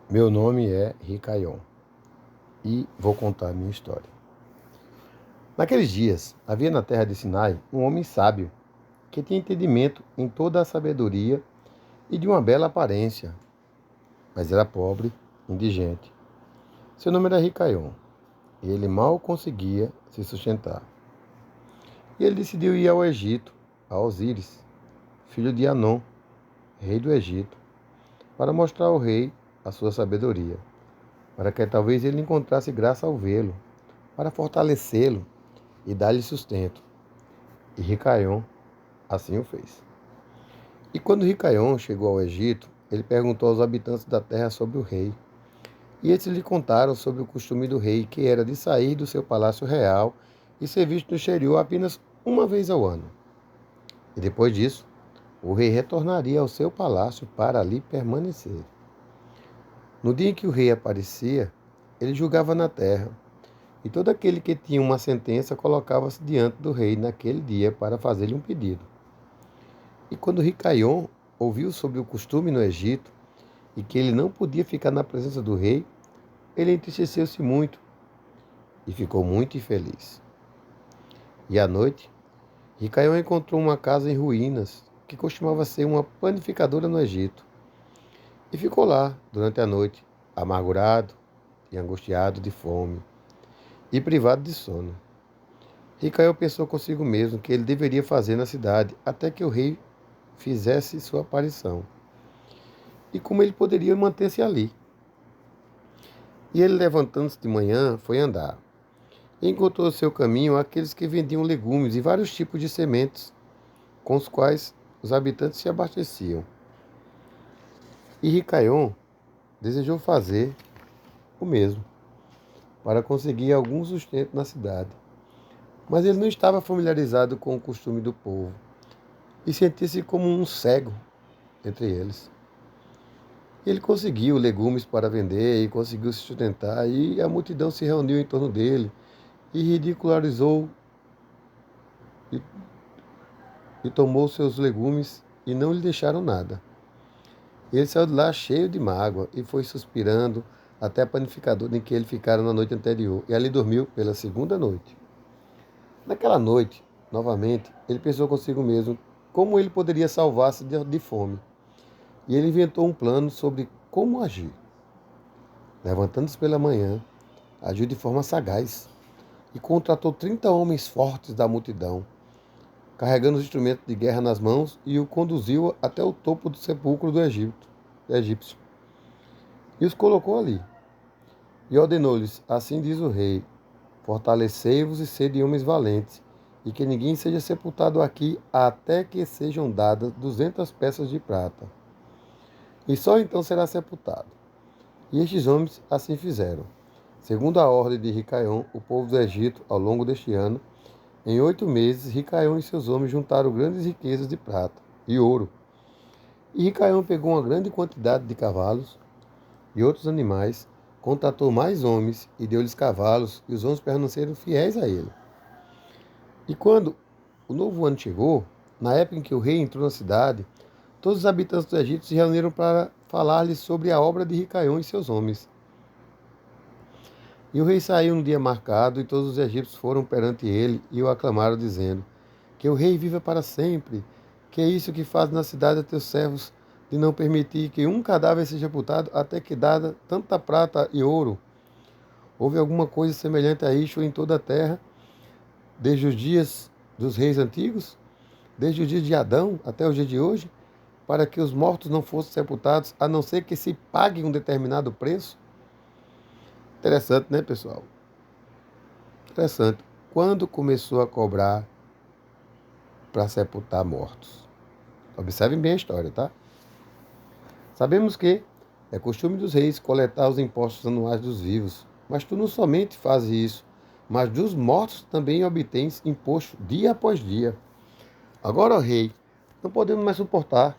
Meu nome é Ricaion e vou contar a minha história. Naqueles dias, havia na terra de Sinai um homem sábio que tinha entendimento em toda a sabedoria e de uma bela aparência, mas era pobre, indigente. Seu nome era Ricaion e ele mal conseguia se sustentar. E ele decidiu ir ao Egito, a Osíris, filho de Anom, rei do Egito, para mostrar ao rei a sua sabedoria, para que talvez ele encontrasse graça ao vê-lo, para fortalecê-lo e dar-lhe sustento. E Ricaion assim o fez. E quando Ricaion chegou ao Egito, ele perguntou aos habitantes da terra sobre o rei. E eles lhe contaram sobre o costume do rei, que era de sair do seu palácio real e ser visto no exterior apenas uma vez ao ano. E depois disso, o rei retornaria ao seu palácio para ali permanecer. No dia em que o rei aparecia, ele julgava na terra, e todo aquele que tinha uma sentença colocava-se diante do rei naquele dia para fazer-lhe um pedido. E quando Ricaion ouviu sobre o costume no Egito e que ele não podia ficar na presença do rei, ele entristeceu-se muito e ficou muito infeliz. E à noite, Ricaion encontrou uma casa em ruínas que costumava ser uma panificadora no Egito e ficou lá durante a noite, amargurado e angustiado de fome e privado de sono. Ricaion pensou consigo mesmo que ele deveria fazer na cidade até que o rei fizesse sua aparição. E como ele poderia manter-se ali? E ele, levantando-se de manhã, foi andar. E encontrou no seu caminho aqueles que vendiam legumes e vários tipos de sementes, com os quais os habitantes se abasteciam. E Ricaion desejou fazer o mesmo, para conseguir algum sustento na cidade. Mas ele não estava familiarizado com o costume do povo, e sentia-se como um cego entre eles. Ele conseguiu legumes para vender e conseguiu se sustentar, e a multidão se reuniu em torno dele e ridicularizou e, e tomou seus legumes e não lhe deixaram nada. Ele saiu de lá cheio de mágoa e foi suspirando até a panificadora em que ele ficara na noite anterior, e ali dormiu pela segunda noite. Naquela noite, novamente, ele pensou consigo mesmo como ele poderia salvar-se de fome, e ele inventou um plano sobre como agir. Levantando-se pela manhã, agiu de forma sagaz e contratou 30 homens fortes da multidão, carregando os instrumentos de guerra nas mãos, e o conduziu até o topo do sepulcro do egípcio, e os colocou ali. E ordenou-lhes: assim diz o rei, fortalecei-vos e sede homens valentes, e que ninguém seja sepultado aqui até que sejam dadas 200 peças de prata. E só então será sepultado. E estes homens assim fizeram. Segundo a ordem de Ricaion, o povo do Egito, ao longo deste ano, em 8 meses, Ricaion e seus homens juntaram grandes riquezas de prata e ouro. E Ricaion pegou uma grande quantidade de cavalos e outros animais, contratou mais homens e deu-lhes cavalos, e os homens permaneceram fiéis a ele. E quando o novo ano chegou, na época em que o rei entrou na cidade, todos os habitantes do Egito se reuniram para falar-lhe sobre a obra de Ricaion e seus homens. E o rei saiu no dia marcado, e todos os egípcios foram perante ele e o aclamaram, dizendo: que o rei viva para sempre. Que é isso que faz na cidade a teus servos, de não permitir que um cadáver seja sepultado até que dada tanta prata e ouro? Houve alguma coisa semelhante a isto em toda a terra, desde os dias dos reis antigos, desde o dia de Adão até o dia de hoje, para que os mortos não fossem sepultados, a não ser que se pague um determinado preço? Interessante, né, pessoal? Interessante. Quando começou a cobrar para sepultar mortos? Observem bem a história, tá? Sabemos que é costume dos reis coletar os impostos anuais dos vivos, mas tu não somente fazes isso, mas dos mortos também obtens imposto dia após dia. Agora, ó rei, não podemos mais suportar,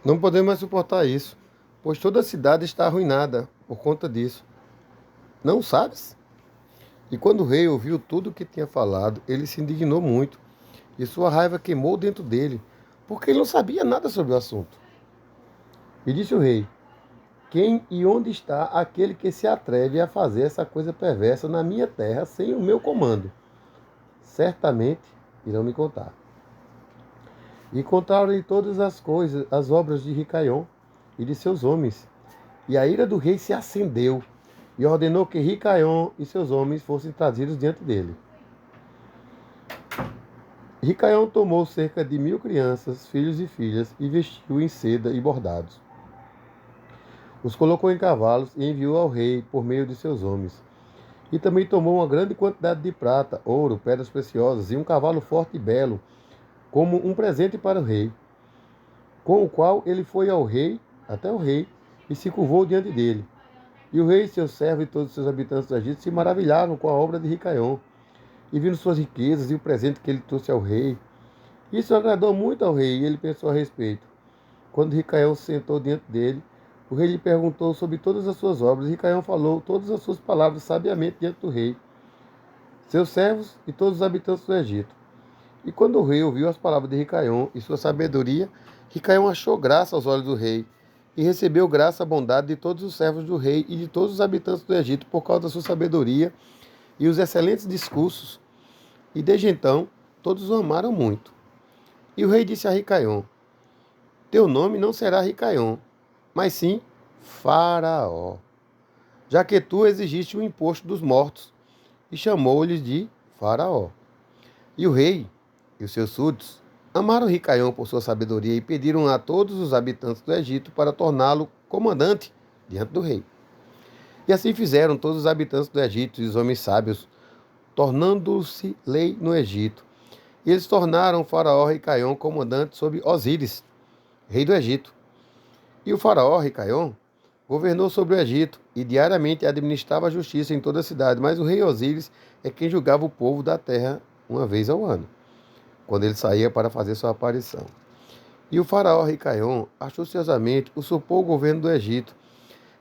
não podemos mais suportar isso, pois toda a cidade está arruinada por conta disso. Não sabes? E quando o rei ouviu tudo o que tinha falado, ele se indignou muito, e sua raiva queimou dentro dele, porque ele não sabia nada sobre o assunto. E disse o rei: quem e onde está aquele que se atreve a fazer essa coisa perversa na minha terra sem o meu comando? Certamente irão me contar. E contaram-lhe todas as coisas, as obras de Ricaion e de seus homens. E a ira do rei se acendeu e ordenou que Ricaion e seus homens fossem trazidos diante dele. Ricaion tomou cerca de 1000 crianças, filhos e filhas, e vestiu em seda e bordados. Os colocou em cavalos e enviou ao rei por meio de seus homens. E também tomou uma grande quantidade de prata, ouro, pedras preciosas e um cavalo forte e belo, como um presente para o rei, com o qual ele foi ao rei, até o rei, e se curvou diante dele. E o rei, seus servos e todos os seus habitantes do Egito se maravilharam com a obra de Ricaion, e vindo suas riquezas e o presente que ele trouxe ao rei. Isso agradou muito ao rei, e ele pensou a respeito. Quando Ricaion se sentou diante dele, o rei lhe perguntou sobre todas as suas obras, e Ricaion falou todas as suas palavras sabiamente diante do rei, seus servos e todos os habitantes do Egito. E quando o rei ouviu as palavras de Ricaion e sua sabedoria, Ricaion achou graça aos olhos do rei, e recebeu graça e bondade de todos os servos do rei e de todos os habitantes do Egito por causa da sua sabedoria e os excelentes discursos. E desde então, todos o amaram muito. E o rei disse a Ricaion: Teu nome não será Ricaion, mas sim Faraó, já que tu exigiste o imposto dos mortos, e chamou-lhes de Faraó. E o rei e os seus súditos amaram Ricaion por sua sabedoria e pediram a todos os habitantes do Egito para torná-lo comandante diante do rei. E assim fizeram todos os habitantes do Egito e os homens sábios, tornando-se lei no Egito. E eles tornaram Faraó Ricaion comandante sobre Osíris, rei do Egito. E o Faraó Ricaion governou sobre o Egito e diariamente administrava a justiça em toda a cidade, mas o rei Osíris é quem julgava o povo da terra uma vez ao ano, quando ele saía para fazer sua aparição. E o faraó Ricaion, astuciosamente, usurpou o governo do Egito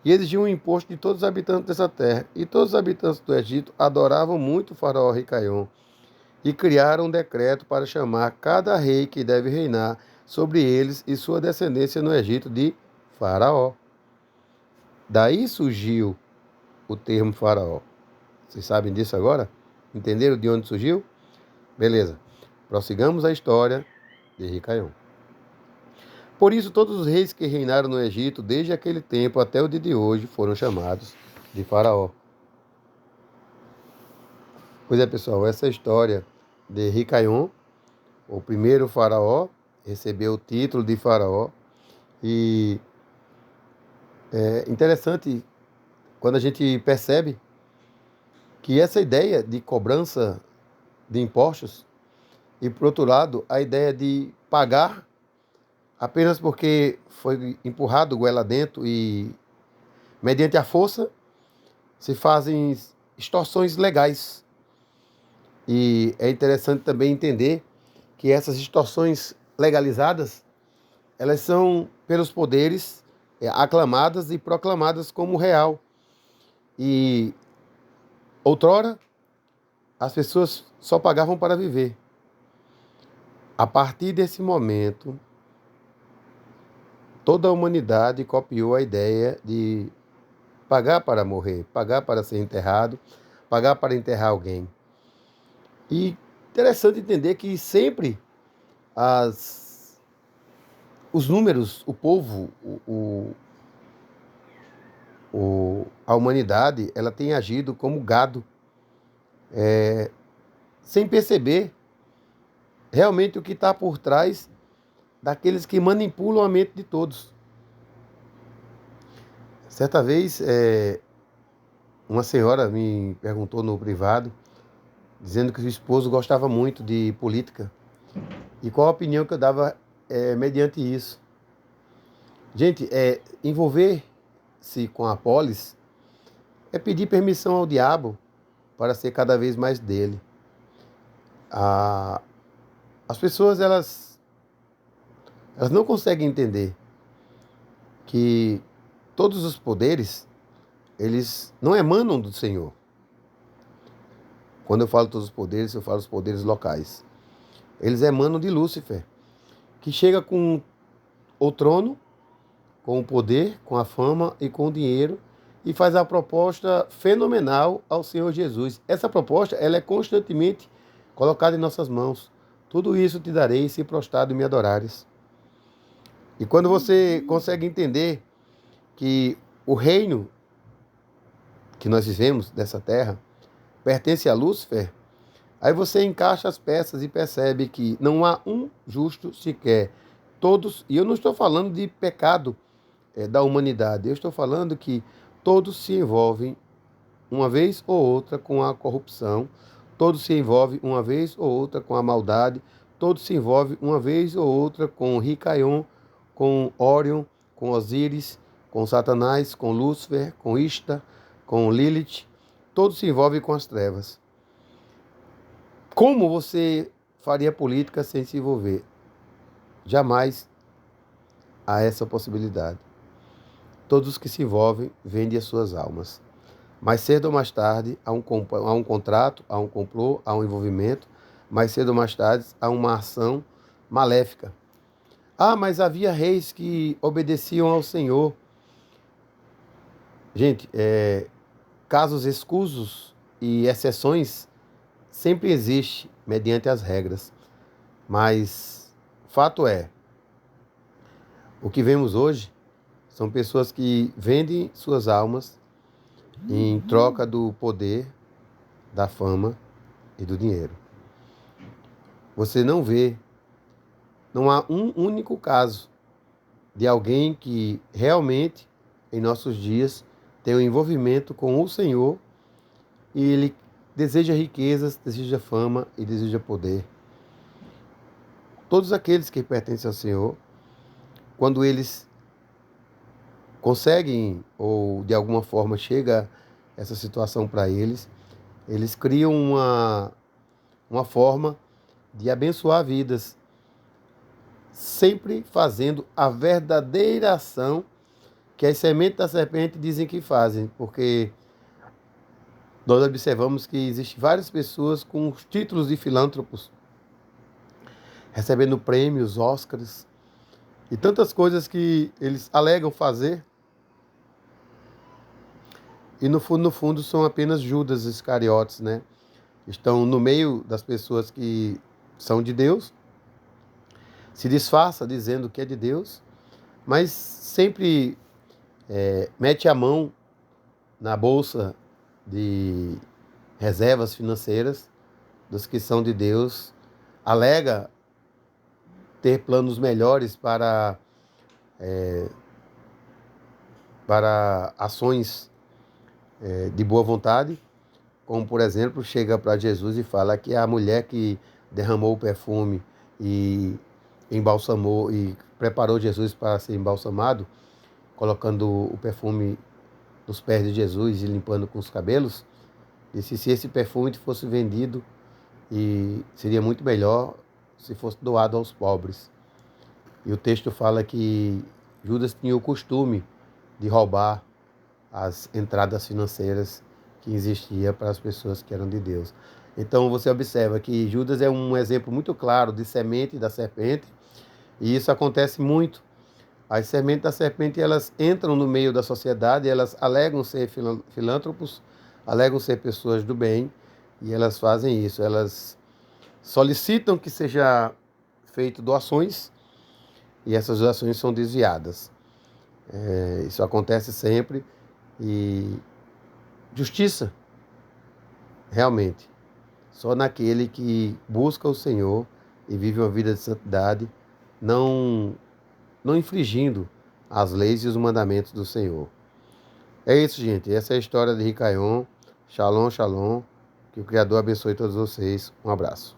e exigiu um imposto de todos os habitantes dessa terra. E todos os habitantes do Egito adoravam muito o faraó Ricaion e criaram um decreto para chamar cada rei que deve reinar sobre eles e sua descendência no Egito de faraó. Daí surgiu o termo faraó. Vocês sabem disso agora? Entenderam de onde surgiu? Beleza. Prossigamos a história de Ricaion. Por isso, todos os reis que reinaram no Egito, desde aquele tempo até o dia de hoje, foram chamados de Faraó. Pois é, pessoal, essa história de Ricaion, o primeiro faraó, recebeu o título de faraó. E é interessante quando a gente percebe que essa ideia de cobrança de impostos e, por outro lado, a ideia de pagar apenas porque foi empurrado goela dentro e, mediante a força, se fazem extorsões legais. E é interessante também entender que essas extorsões legalizadas, elas são pelos poderes aclamadas e proclamadas como real. E outrora, as pessoas só pagavam para viver. A partir desse momento, toda a humanidade copiou a ideia de pagar para morrer, pagar para ser enterrado, pagar para enterrar alguém. E interessante entender que sempre os números, o povo, a humanidade, ela tem agido como gado, sem perceber realmente o que está por trás daqueles que manipulam a mente de todos. Certa vez, uma senhora me perguntou no privado, dizendo que o esposo gostava muito de política e qual a opinião que eu dava mediante isso. Gente, envolver-se com a polis é pedir permissão ao diabo para ser cada vez mais dele. As pessoas, elas não conseguem entender que todos os poderes, eles não emanam do Senhor. Quando eu falo todos os poderes, eu falo os poderes locais. Eles emanam de Lúcifer, que chega com o trono, com o poder, com a fama e com o dinheiro, e faz a proposta fenomenal ao Senhor Jesus. Essa proposta, ela é constantemente colocada em nossas mãos. Tudo isso te darei se prostrado e me adorares. E quando você consegue entender que o reino que nós vivemos dessa terra pertence a Lúcifer, aí você encaixa as peças e percebe que não há um justo sequer. Todos, e eu não estou falando de pecado da humanidade, eu estou falando que todos se envolvem uma vez ou outra com a corrupção, todos se envolvem uma vez ou outra com a maldade, todos se envolvem uma vez ou outra com Ricaion, com Órion, com Osíris, com Satanás, com Lúcifer, com Ista, com Lilith, todos se envolvem com as trevas. Como você faria política sem se envolver? Jamais há essa possibilidade. Todos os que se envolvem vendem as suas almas. Mais cedo ou mais tarde, há um contrato, há um complô, há um envolvimento. Mais cedo ou mais tarde, há uma ação maléfica. Ah, mas havia reis que obedeciam ao Senhor. Gente, casos escusos e exceções sempre existem mediante as regras. Mas fato é, o que vemos hoje são pessoas que vendem suas almas em troca do poder, da fama e do dinheiro. Você não vê, não há um único caso de alguém que realmente, em nossos dias, tem um envolvimento com o Senhor e ele deseja riquezas, deseja fama e deseja poder. Todos aqueles que pertencem ao Senhor, quando eles conseguem ou de alguma forma chega essa situação para eles, eles criam uma forma de abençoar vidas, sempre fazendo a verdadeira ação que as sementes da serpente dizem que fazem, porque nós observamos que existem várias pessoas com os títulos de filântropos, recebendo prêmios, Oscars e tantas coisas que eles alegam fazer, e no fundo são apenas Judas Iscariotes, né? Estão no meio das pessoas que são de Deus, se disfarça dizendo que é de Deus, mas sempre mete a mão na bolsa de reservas financeiras dos que são de Deus, alega ter planos melhores para ações de boa vontade, como por exemplo, chega para Jesus e fala que a mulher que derramou o perfume e embalsamou e preparou Jesus para ser embalsamado, colocando o perfume nos pés de Jesus e limpando com os cabelos, disse: se esse perfume fosse vendido, e seria muito melhor se fosse doado aos pobres. E o texto fala que Judas tinha o costume de roubar as entradas financeiras que existia para as pessoas que eram de Deus. Então você observa que Judas é um exemplo muito claro de semente da serpente, e isso acontece muito. As sementes da serpente, elas entram no meio da sociedade, elas alegam ser filântropos, alegam ser pessoas do bem, e elas fazem isso. Elas solicitam que seja feito doações, e essas doações são desviadas. Isso acontece sempre. E justiça, realmente, só naquele que busca o Senhor e vive uma vida de santidade, não infringindo as leis e os mandamentos do Senhor. É isso, gente. Essa é a história de Ricaion. Shalom, shalom. Que o Criador abençoe todos vocês. Um abraço.